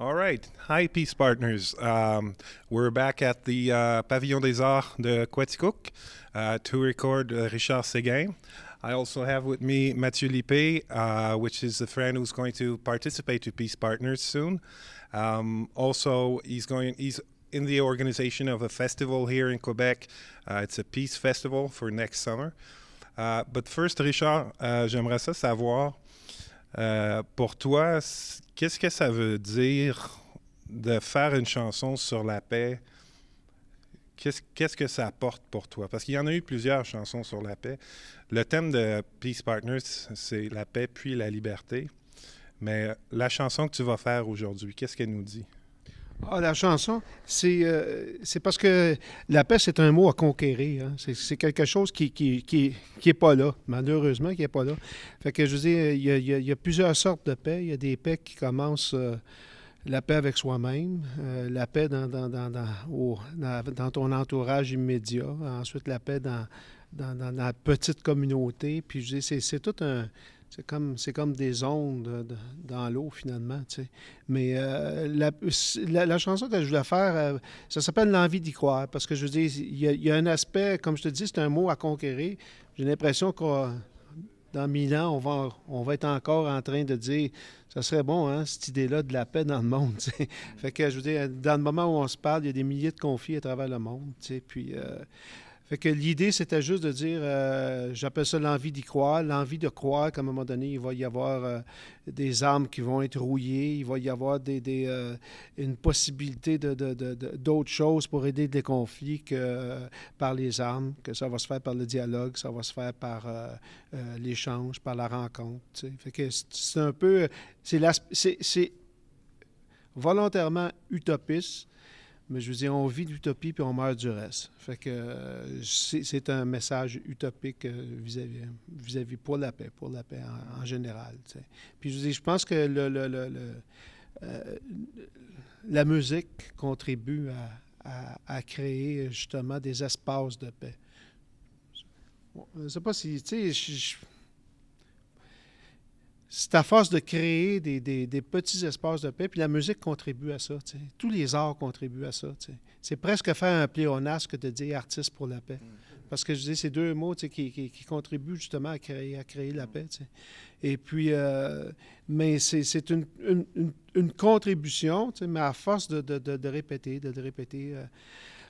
All right. Hi, Peace Partners. We're back at the Pavillon des Arts de Quaticook to record Richard Séguin. I also have with me Mathieu Lippé, which is a friend who's going to participate to Peace Partners soon. Also, he's in the organization of a festival here in Quebec. It's a Peace Festival for next summer. But first, Richard, j'aimerais ça savoir, pour toi, qu'est-ce que ça veut dire de faire une chanson sur la paix? Qu'est-ce que ça apporte pour toi? Parce qu'il y en a eu plusieurs chansons sur la paix. Le thème de Peace Partners, c'est la paix puis la liberté. Mais la chanson que tu vas faire aujourd'hui, qu'est-ce qu'elle nous dit? Ah, la chanson, c'est parce que la paix, c'est un mot à conquérir. Hein. C'est quelque chose qui est pas là, malheureusement, qui n'est pas là. Fait que je veux dire, il y a plusieurs sortes de paix. Il y a des paix qui commencent la paix avec soi-même, la paix dans ton entourage immédiat, ensuite la paix dans la petite communauté. Puis je dis, c'est tout un... C'est comme des ondes dans l'eau, finalement. Tu sais. Mais la chanson que je voulais faire, ça s'appelle L'envie d'y croire. Parce que je veux dire, il y a un aspect, comme je te dis, c'est un mot à conquérir. J'ai l'impression que dans 1000 ans, on va être encore en train de dire ça serait bon, hein, cette idée-là de la paix dans le monde. Tu sais. Fait que je veux dire, dans le moment où on se parle, il y a des milliers de conflits à travers le monde. Tu sais. Puis. Fait que l'idée, c'était juste de dire, j'appelle ça l'envie d'y croire, l'envie de croire qu'à un moment donné, il va y avoir des armes qui vont être rouillées, il va y avoir une possibilité d'autres choses pour aider des conflits que par les armes, que ça va se faire par le dialogue, ça va se faire par l'échange, par la rencontre. Tu sais. Fait que c'est un peu, c'est volontairement utopiste. Mais je veux dire, on vit d'utopie puis on meurt du reste. Fait que c'est un message utopique vis-à-vis pour la paix en général. Tu sais. Puis je veux dire, je pense que la musique contribue à créer justement des espaces de paix. Je ne sais pas si, tu sais, c'est à force de créer des petits espaces de paix, puis la musique contribue à ça. T'sais. Tous les arts contribuent à ça. T'sais. C'est presque faire un pléonasme que de dire artiste pour la paix. Parce que je dis, c'est deux mots qui contribuent justement à créer la paix. T'sais. Et puis, mais c'est une contribution, mais à force de répéter,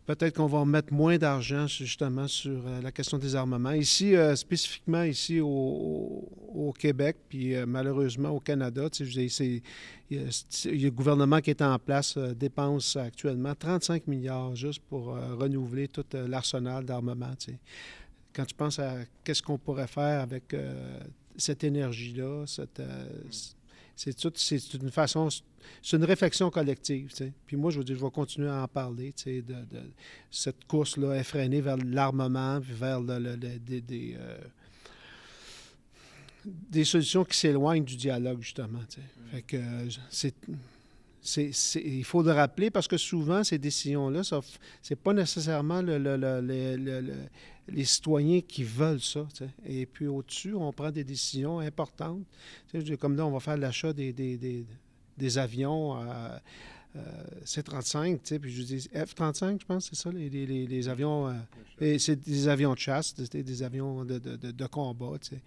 peut-être qu'on va mettre moins d'argent justement sur la question des armements. Ici, spécifiquement ici au Québec, puis malheureusement au Canada, il y a le gouvernement qui est en place dépense actuellement 35 milliards juste pour renouveler tout l'arsenal d'armement. Quand tu penses à qu'est-ce qu'on pourrait faire avec cette énergie-là, c'est une façon, c'est une réflexion collective. T'sais. Puis moi, je veux dire, je vais continuer à en parler, de cette course-là effrénée vers l'armement, puis vers des solutions qui s'éloignent du dialogue, justement. Fait que il faut le rappeler parce que souvent, ces décisions-là, c'est pas nécessairement les citoyens qui veulent ça. T'sais. Et puis au-dessus, on prend des décisions importantes. T'sais, comme là, on va faire l'achat des avions C-35, puis je dis F-35, je pense, c'est ça, les avions. C'est des avions de chasse, des avions de combat. T'sais.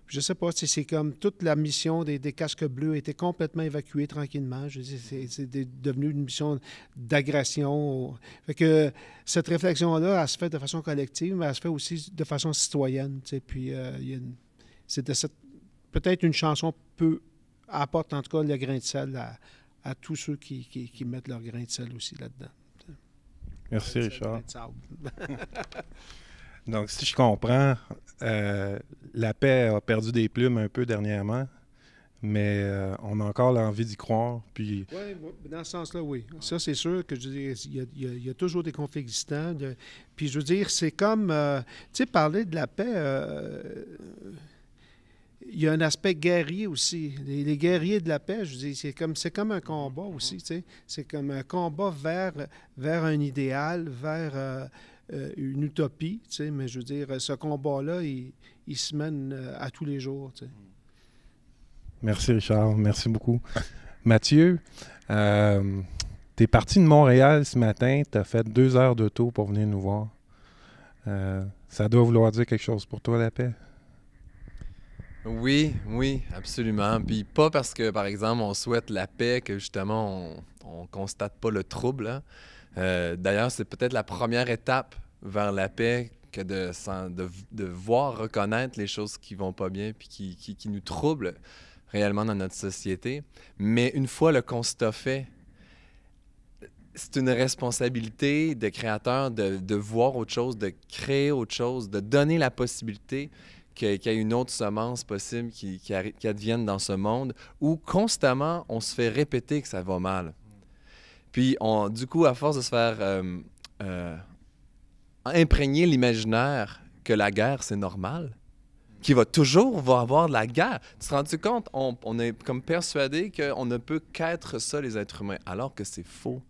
Je sais pas, c'est comme toute la mission des casques bleus a été complètement évacuée tranquillement. Je dis, c'est devenu une mission d'agression. Fait que cette réflexion-là, elle se fait de façon collective, mais elle se fait aussi de façon citoyenne. Puis peut-être une chanson apporte en tout cas le grain de sel à tous ceux qui mettent leur grain de sel aussi là-dedans. Merci, Richard. Donc, si je comprends, la paix a perdu des plumes un peu dernièrement, mais on a encore l'envie d'y croire. Puis... Oui, dans ce sens-là, oui. Ça, c'est sûr que je veux dire, il y a toujours des conflits existants. Puis je veux dire, c'est comme, tu sais, parler de la paix, il y a un aspect guerrier aussi. Les guerriers de la paix, je veux dire, c'est comme un combat aussi, tu sais. C'est comme un combat vers un idéal, vers... une utopie, tu sais, mais je veux dire, ce combat-là, il se mène à tous les jours. Tu sais. Merci, Richard. Merci beaucoup. Mathieu, T'es parti de Montréal ce matin, t'as fait 2 heures d'auto pour venir nous voir. Ça doit vouloir dire quelque chose pour toi, la paix? Oui, oui, absolument. Puis pas parce que, par exemple, on souhaite la paix que justement on constate pas le trouble, hein. D'ailleurs, c'est peut-être la première étape vers la paix que de voir reconnaître les choses qui vont pas bien puis qui nous troublent réellement dans notre société. Mais une fois le constat fait, c'est une responsabilité de créateur de voir autre chose, de créer autre chose, de donner la possibilité qu'il y ait une autre semence possible qui advienne dans ce monde où constamment on se fait répéter que ça va mal. Puis du coup, à force de se faire imprégner l'imaginaire que la guerre c'est normal, qu'il va toujours avoir de la guerre. Tu te rends compte, on est comme persuadé qu'on ne peut qu'être ça les êtres humains, alors que c'est faux.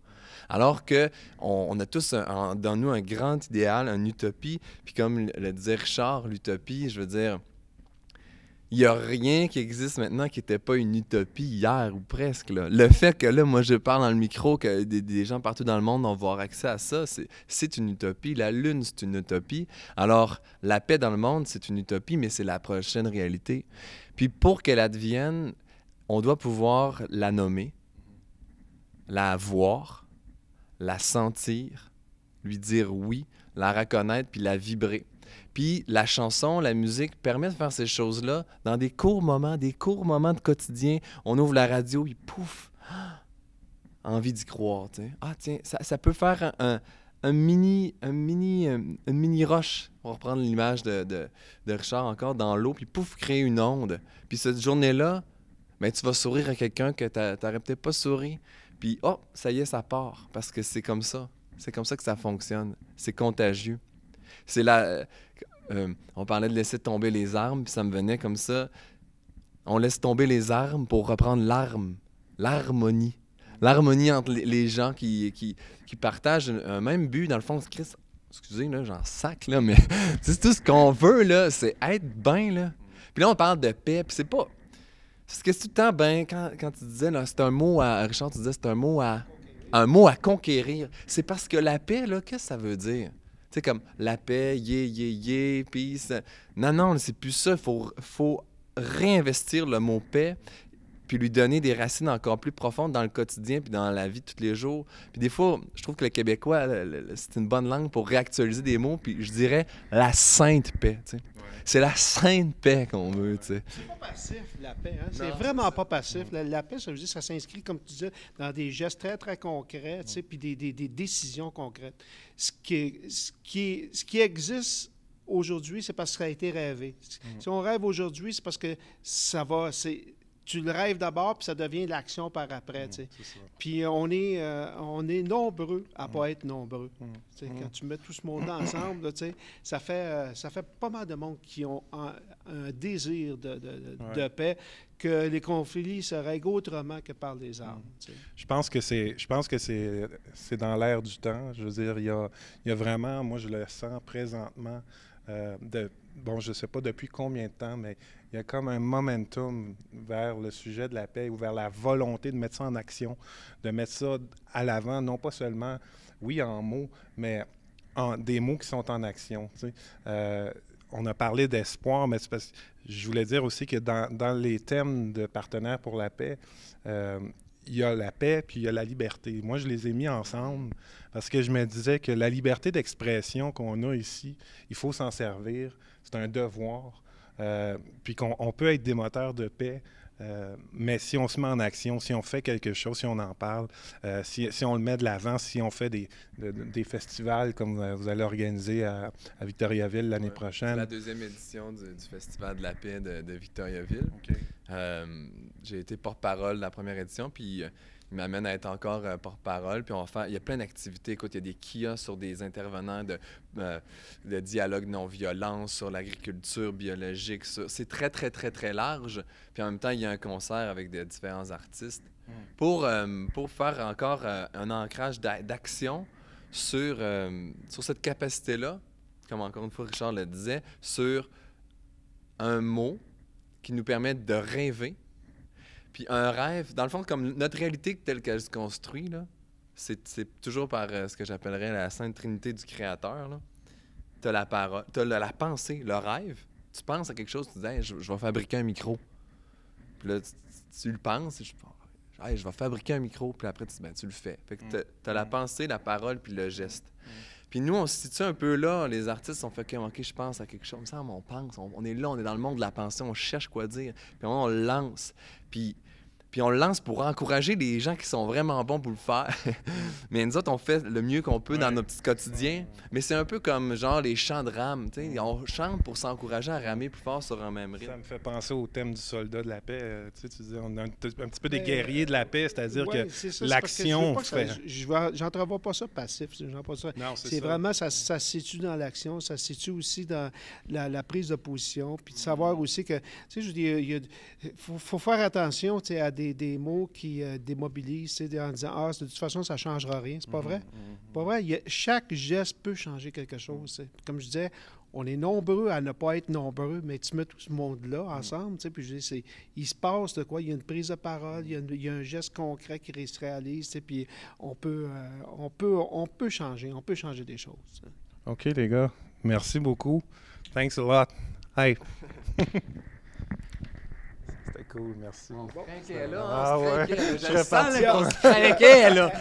Alors qu'on a tous dans nous un grand idéal, une utopie. Puis comme le disait Richard, l'utopie, je veux dire, il n'y a rien qui existe maintenant qui n'était pas une utopie hier ou presque, là. Le fait que là, moi, je parle dans le micro, que des gens partout dans le monde vont avoir accès à ça, c'est une utopie. La Lune, c'est une utopie. Alors, la paix dans le monde, c'est une utopie, mais c'est la prochaine réalité. Puis pour qu'elle advienne, on doit pouvoir la nommer, la voir, la sentir, lui dire oui, la reconnaître, puis la vibrer. Puis la chanson, la musique permet de faire ces choses-là dans des courts moments de quotidien. On ouvre la radio, puis pouf, envie d'y croire. T'sais. Ah tiens, ça peut faire une mini roche, on va reprendre l'image de Richard encore, dans l'eau, puis pouf, créer une onde. Puis cette journée-là, ben, tu vas sourire à quelqu'un que tu n'aurais peut-être pas souri. Puis, oh, ça y est, ça part. Parce que c'est comme ça. C'est comme ça que ça fonctionne. C'est contagieux. C'est là. On parlait de laisser tomber les armes, puis ça me venait comme ça. On laisse tomber les armes pour reprendre l'harmonie. L'harmonie entre les gens qui partagent un même but. Dans le fond, Christ, excusez, là, j'en sac, là, mais c'est tout ce qu'on veut, là, c'est être bien, là. Puis là, on parle de paix, puis c'est pas. Parce que c'est tout le temps, ben, quand tu disais, là, c'est un mot à. Richard, tu disais, c'est un mot à conquérir. C'est parce que la paix, là, qu'est-ce que ça veut dire? Tu sais, comme la paix, peace. Non, c'est plus ça. Faut réinvestir le mot paix, puis lui donner des racines encore plus profondes dans le quotidien, puis dans la vie de tous les jours. Puis des fois, je trouve que le québécois, c'est une bonne langue pour réactualiser des mots, puis je dirais la sainte paix, tu sais. C'est la sainte paix qu'on veut, tu sais. C'est pas passif, la paix. Hein? C'est vraiment pas passif. La paix, ça veut dire que ça s'inscrit, comme tu disais, dans des gestes très, très concrets, tu sais, puis des décisions concrètes. Ce qui existe aujourd'hui, c'est parce que ça a été rêvé. Si on rêve aujourd'hui, c'est parce que ça va... Tu le rêves d'abord, puis ça devient l'action par après. Puis on est nombreux à ne pas être nombreux. Quand tu mets tout ce monde-là ensemble, là, ça fait pas mal de monde qui ont un désir de paix, que les conflits se règlent autrement que par les armes. Je pense que c'est dans l'air du temps. Je veux dire, il y a vraiment, moi je le sens présentement, je ne sais pas depuis combien de temps, mais il y a comme un momentum vers le sujet de la paix ou vers la volonté de mettre ça en action, de mettre ça à l'avant, non pas seulement, oui, en mots, mais des mots qui sont en action. Tu sais. On a parlé d'espoir, mais c'est parce que je voulais dire aussi que dans les thèmes de partenaires pour la paix, il y a la paix puis il y a la liberté. Moi, je les ai mis ensemble parce que je me disais que la liberté d'expression qu'on a ici, il faut s'en servir. C'est un devoir. Puis qu'on peut être des moteurs de paix, mais si on se met en action, si on fait quelque chose, si on en parle, si on le met de l'avant, si on fait des festivals comme vous allez organiser à Victoriaville l'année prochaine. C'est la deuxième édition du Festival de la paix de Victoriaville. Okay. J'ai été porte-parole de la première édition, puis il m'amène à être encore porte-parole. Puis on va faire, il y a plein d'activités. Écoute, il y a des kiosques sur des intervenants de dialogue non-violence, sur l'agriculture biologique. C'est très, très, très, très large. Puis en même temps, il y a un concert avec des différents artistes pour faire encore un ancrage d'action sur cette capacité-là, comme encore une fois Richard le disait, sur un mot qui nous permet de rêver, Puis un rêve, dans le fond, comme notre réalité telle qu'elle se construit, là, c'est toujours par ce que j'appellerais la Sainte Trinité du Créateur. Là. T'as la parole, t'as la pensée, le rêve. Tu penses à quelque chose, tu dis hey, je vais fabriquer un micro. Puis là, tu le penses, hey, je vais fabriquer un micro, puis après, tu le fais. Fait que t'as la pensée, la parole, puis le geste. Puis nous, on se situe un peu là, les artistes, on fait OK, je pense à quelque chose. Il me semble, on pense, on est là, on est dans le monde de la pensée, on cherche quoi dire. Puis on le lance. Puis on le lance pour encourager les gens qui sont vraiment bons pour le faire. Mais nous autres, on fait le mieux qu'on peut dans nos petits quotidiens. Mais c'est un peu comme genre les chants de rame. T'sais. On chante pour s'encourager à ramer plus fort sur un même rythme. Ça me fait penser au thème du soldat de la paix. Tu dis, on a un petit peu des guerriers de la paix, c'est-à-dire que l'action fait... J'entrevois pas ça passif. C'est vraiment, ça se situe dans l'action, ça se situe aussi dans la prise de position, puis de savoir aussi que, tu sais, je dis, il faut faire attention à des mots qui démobilisent, en disant de toute façon, ça ne changera rien. C'est pas vrai. Pas vrai. Chaque geste peut changer quelque chose. Comme je disais, on est nombreux à ne pas être nombreux, mais tu mets tout ce monde-là ensemble, puis je dis, il se passe de quoi? Il y a une prise de parole, il y a un geste concret qui se réalise, puis on peut changer, on peut changer des choses. OK, les gars. Merci beaucoup. Thanks a lot. Hey. C'était cool, merci. Là, ouais. je sens qu'on se craquait, là.